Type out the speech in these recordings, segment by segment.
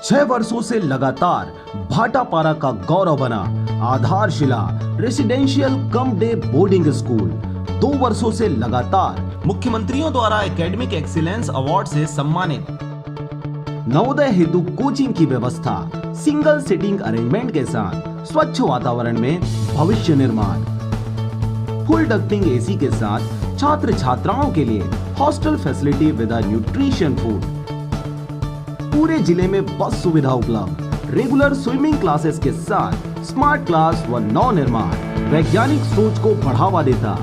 6 वर्षों से लगातार भाटापारा का गौरव बना आधारशिला residential cum day boarding school 2 वर्षों से लगातार मुख्यमंत्रियों द्वारा एकेडमिक एक्सीलेंस अवार्ड से सम्मानित। नवोदय हेतु कोचिंग की व्यवस्था, सिंगल सिटिंग अरेंजमेंट के साथ स्वच्छ वातावरण में भविष्य निर्माण, फुल डक्टिंग एसी के साथ छात्र छात्राओं के लिए hostel facility with nutrition food, पूरे जिले में बस सुविधा उपलब्ध, रेगुलर स्विमिंग क्लासेस के साथ स्मार्ट क्लास व नव निर्माण वैज्ञानिक सोच को बढ़ावा देता।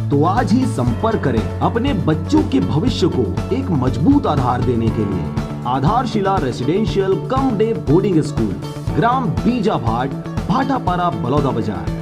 तो आज ही संपर्क करें अपने बच्चों के भविष्य को एक मजबूत आधार देने के लिए। Aadharshila residential cum day boarding school, ग्राम बीजाभाट, भाटापारा, बलौदा बाजार।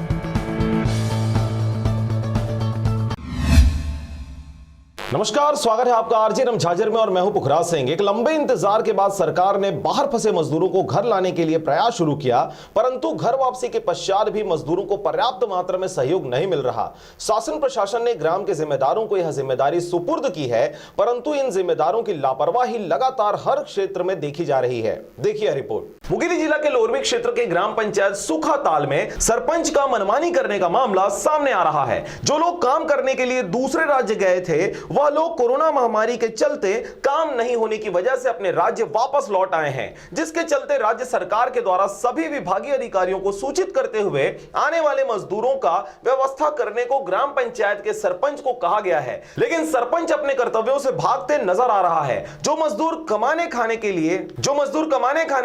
नमस्कार, स्वागत है आपका आरजे रम झाजर में और मैं हूं पुखराज सिंह। एक लंबे इंतजार के बाद सरकार ने बाहर फंसे मजदूरों को घर लाने के लिए प्रयास शुरू किया, परंतु घर वापसी के पश्चात भी मजदूरों को पर्याप्त मात्रा में सहयोग नहीं मिल रहा। शासन प्रशासन ने ग्राम के जिम्मेदारों को यह जिम्मेदारी सुपुर्द की है, परंतु इन जिम्मेदारों की लापरवाही लगातार हर क्षेत्र में देखी जा रही है। देखिए रिपोर्ट। मुंगेली जिला के लोरवी क्षेत्र के ग्राम पंचायत सुखाताल में सरपंच का मनमानी करने का मामला सामने आ रहा है। जो लोग काम करने के लिए दूसरे राज्य गए थे, वह लोग कोरोना महामारी के चलते काम नहीं होने की वजह से अपने राज्य वापस लौट आए हैं, जिसके चलते राज्य सरकार के द्वारा सभी विभागीय अधिकारियों को सूचित करते हुए आने वाले मजदूरों का व्यवस्था करने को ग्राम पंचायत के सरपंच को कहा गया है। लेकिन सरपंच अपने कर्तव्यों से भागते नजर आ रहा है। जो मजदूर कमाने खाने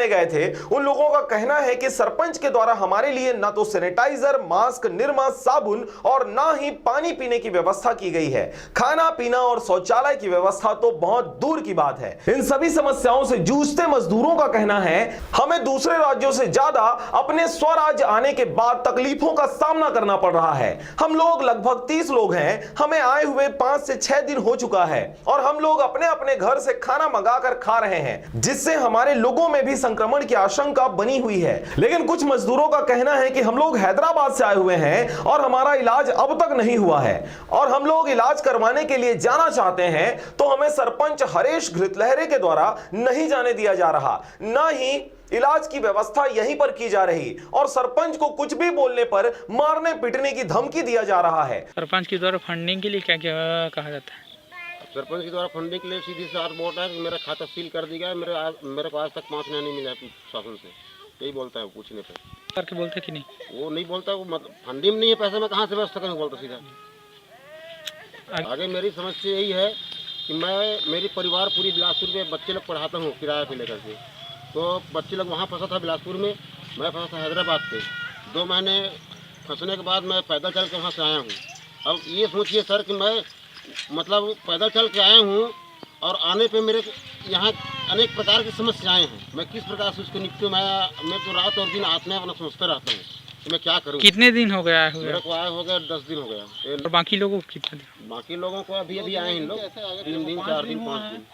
गए थे, उन लोगों का कहना है कि सरपंच के द्वारा हमारे लिए ना तो सैनिटाइजर, मास्क, निरमा, साबुन और ना ही पानी पीने की व्यवस्था की गई है। खाना पीना और शौचालय की व्यवस्था तो बहुत दूर की बात है। इन सभी समस्याओं से जूझते मजदूरों का कहना है, हमें दूसरे राज्यों से ज्यादा अपने स्वराज्य आने के बाद तकलीफों का सामना करना पड़ रहा है। हम लोग लगभग 30 लोग हैं, हमें आए हुए 5 से 6 दिन हो चुका है और हम लोग अपने अपने घर से खाना मंगाकर खा रहे हैं, जिससे हमारे लोगों में भी संक्रमण की आशंका बनी हुई है। लेकिन कुछ मजदूरों का कहना है कि हम लोग हैदराबाद से आए हुए हैं और हमारा इलाज अब तक नहीं हुआ है और हम लोग इलाज करवाने के लिए जाना चाहते हैं तो हमें सरपंच हरेश घृतलहरे के द्वारा नहीं जाने दिया जा रहा, ना ही इलाज की व्यवस्था यहीं पर की जा रही और सरपंच को कुछ भी बोलने पर मारने पीटने की धमकी दिया जा रहा है। सरपंच के द्वारा फंडिंग के लिए क्या क्या कहा जाता है? सरपंच के द्वारा फंडिंग के लिए सीधी सी बात बोलता है कि मेरा खाता सील कर दिया है, मेरे को आज तक पहुंचना नहीं मिला शासन से, यही बोलता है। पूछने पे करके बोलते कि नहीं, वो नहीं बोलता, वो मतलब फंडिंग नहीं है, पैसे में कहाँ से व्यवस्था करूँ, बोलता सीधा। आगे मेरी समस्या यही है कि मेरी परिवार पूरी बिलासपुर में बच्चे लोग पढ़ाता हूँ किराया पे लेकर के, तो बच्चे लोग वहाँ फंसा था बिलासपुर में, मैं फंसा था हैदराबाद पे। 2 महीने फंसने के बाद मैं पैदल चल के वहाँ से आया हूँ। अब ये सोचिए सर कि मैं मतलब पैदल चल के आया हूँ और आने पे मेरे यहाँ अनेक प्रकार की समस्याएं हैं। मैं किस प्रकार से उसको निपटूँ? मैं तो रात और दिन आत्मा अपना सोचता रहता हूँ कि मैं क्या करूँ। कितने दिन हो गया है? मेरे को आया हो गया 10 दिन हो गया। और बाकी लोगों को कितना दिन? बाकी लोगों को अभी आए हैं लोग 3 दिन 4 दिन 5 दिन।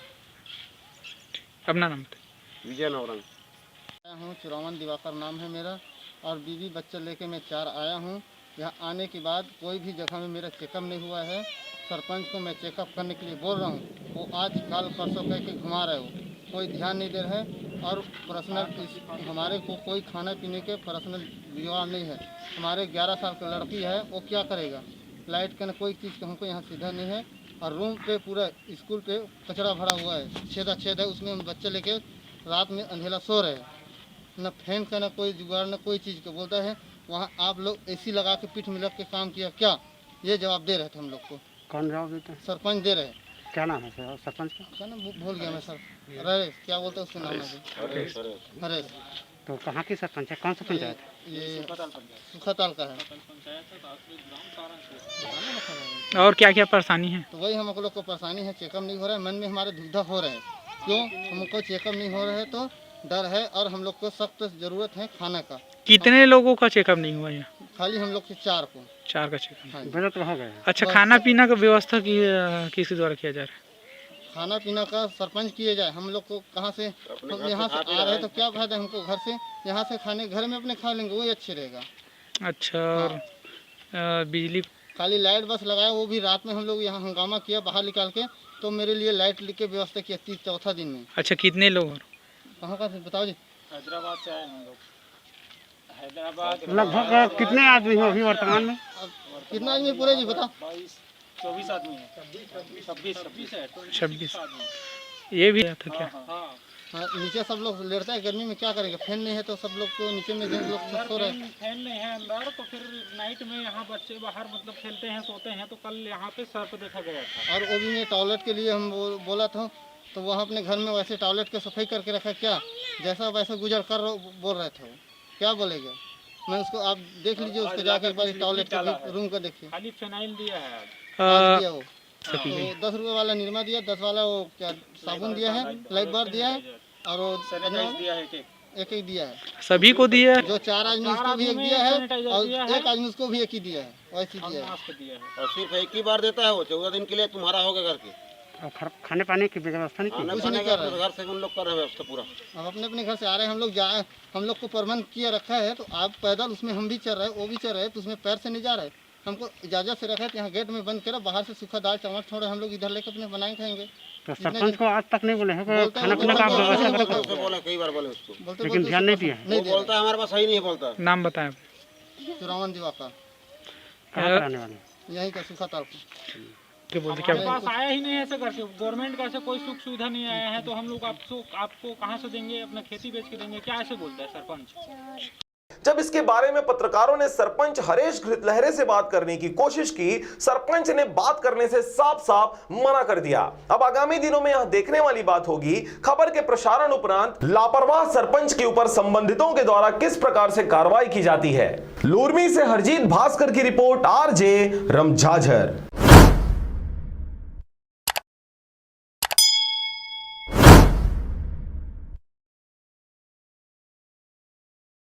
अपना नाम विजय नवरंग हूँ, चुरावन दिवाकर नाम है मेरा और बीवी बच्चे लेके मैं 4 आया हूँ। यहाँ आने के बाद कोई भी जगह में मेरा चेकअप नहीं हुआ है। सरपंच को मैं चेकअप करने के लिए बोल रहा हूँ, वो आज कल परसों कह के घुमा रहे हो, कोई ध्यान नहीं दे रहे हैं। और पर्सनल हमारे को कोई खाने पीने के पर्सनल जुगाड़ नहीं है। हमारे 11 साल की लड़की है, वो क्या करेगा? लाइट का कोई चीज़ का हमको यहाँ सीधा नहीं है। और रूम पे पूरा स्कूल पे कचरा भरा हुआ है, छेद है, उसमें हम बच्चे लेके रात में अंधेला सो रहे हैं। न फैन का न कोई जुगाड़ न कोई चीज़ का। बोलता है वहाँ आप लोग एसी लगा के पीठ में लग के काम किया क्या? ये जवाब दे रहे थे हम लोग को। कौन जवाब देते हैं? सरपंच दे रहे हैं। क्या नाम है सर सरपंच का? क्या नाम भूल गया मैं सर। हरेश क्या बोलते हैं उसके नाम है? हरेश। तो कहाँ की सरपंच है? कौन सा पंचायत है? ये सुखाताल का है। और क्या क्या परेशानी है? तो वही हम लोग को परेशानी है, चेकअप नहीं हो रहा है। मन में हमारे दुविधा हो रहे हैं, क्यों हमको चेकअप नहीं हो रहा है तो डर है और हम लोग को सख्त जरूरत है खाना का। कितने लोगों का चेकअप नहीं हुआ यहाँ? खाली हम लोग के 4 को। 4 का चेकअप। हाँ। बजट हो गया। अच्छा, खाना पीना का व्यवस्था किसके द्वारा किया जा रहा है? खाना पीना का सरपंच किए जाए। हम लोग को कहाँ से, हम यहाँ से आ रहे हैं तो क्या फायदा हमको? घर से यहाँ से खाने घर में अपने खा लेंगे, वही अच्छे रहेगा। अच्छा। और बिजली? खाली लाइट बस लगाया, वो भी रात में हम लोग यहाँ हंगामा किया बाहर निकाल के, तो मेरे लिए लाइट लिख के व्यवस्था किया 3 चौथा दिन में। अच्छा, कितने लोग? कहाँ का थे बताओ जी। हैदराबाद से आए हम लोग। हैदराबाद लगभग कितने आदमी हो अभी वर्तमान में? अब कितना आदमी पूरे जी बताओ। 24 आदमी है। 26 है। 26 ये भी था क्या? हाँ हाँ, नीचे सब लोग लेटते हैं गर्मी में, क्या करेंगे, फैन नहीं है तो सब लोग तो नीचे में जेंट्स लोग सो रहे हैं। फैन नहीं है अंदर, तो फिर नाइट में यहाँ बच्चे बाहर मतलब खेलते हैं, सोते हैं, तो कल यहाँ पे सर्प देखा गया था। और वो भी मैं टॉयलेट के लिए हम बोला था, तो वहाँ अपने घर में वैसे टॉयलेट की सफाई करके रखा, क्या जैसा वैसा गुजर कर बोल रहे थे वो, क्या बोलेगा। मैं उसको, आप देख लीजिए उसको जाकर एक बार टॉयलेट का रूम का देखिए। खाली फिनाइल दिया है आज दिया वो, तो 10 रुपये वाला निरमा दिया, 10 वाला वो क्या साबुन दिया है, लाइफ बार दिया है, और वो सैनिटाइज दिया है एक ही दिया है। सभी को दिया है? जो 4 आदमी उसको भी एक दिया है, और 1 आदमी उसको भी एक ही दिया है, वैसे दिया है। मास्क दिया है। और सिर्फ एक ही बार देता है वो, 14 दिन के लिए तुम्हारा होगा करके। और खाने पाने की व्यवस्था नहीं की? कुछ नहीं कर रहे, घर से उन लोग कर रहे हैं व्यवस्था पूरा। हम अपने अपने घर से आ रहे हैं, हम लोग को प्रबंध किया रखा है, तो आप पैदल उसमें हम भी चल रहे हैं, वो भी चल रहे हैं, तो उसमें पैर से नहीं जा रहे। हमको इजाजत से रखा है, यहाँ गेट में बंद करा, बाहर से सूखा दाल चावल छोड़े, हम लोग इधर लेकर अपने बनाए खाएंगे। तो सरपंच को आज तक नहीं बोले हैं कि खाना पीना का आप व्यवस्था करें? उससे बोले, कई बार बोले उसको, लेकिन ध्यान नहीं दिया है। नहीं वो बोलता है हमारे पास सही नहीं है, बोलता है। नाम बताएं। चुरावन दिवाकर, कहाँ पर रहने वाले हैं? यहीं का सूखा ताल। क्या बोलते क्या? हमारे पास आया ही नहीं है ऐसे करके, गवर्नमेंट का ऐसे कोई सुख सुविधा नहीं आया है, तो हम लोग आपको कहाँ से देंगे, अपना खेती बेच के देंगे क्या, ऐसे बोलता है सरपंच। जब इसके बारे में पत्रकारों ने सरपंच हरेश घृतलहरे से बात करने की कोशिश की, सरपंच ने बात करने से साफ साफ मना कर दिया। अब आगामी दिनों में यहां देखने वाली बात होगी, खबर के प्रसारण उपरांत लापरवाह सरपंच के ऊपर संबंधितों के द्वारा किस प्रकार से कार्रवाई की जाती है। लूरमी से हरजीत भास्कर की रिपोर्ट, आरजे रमझाझर।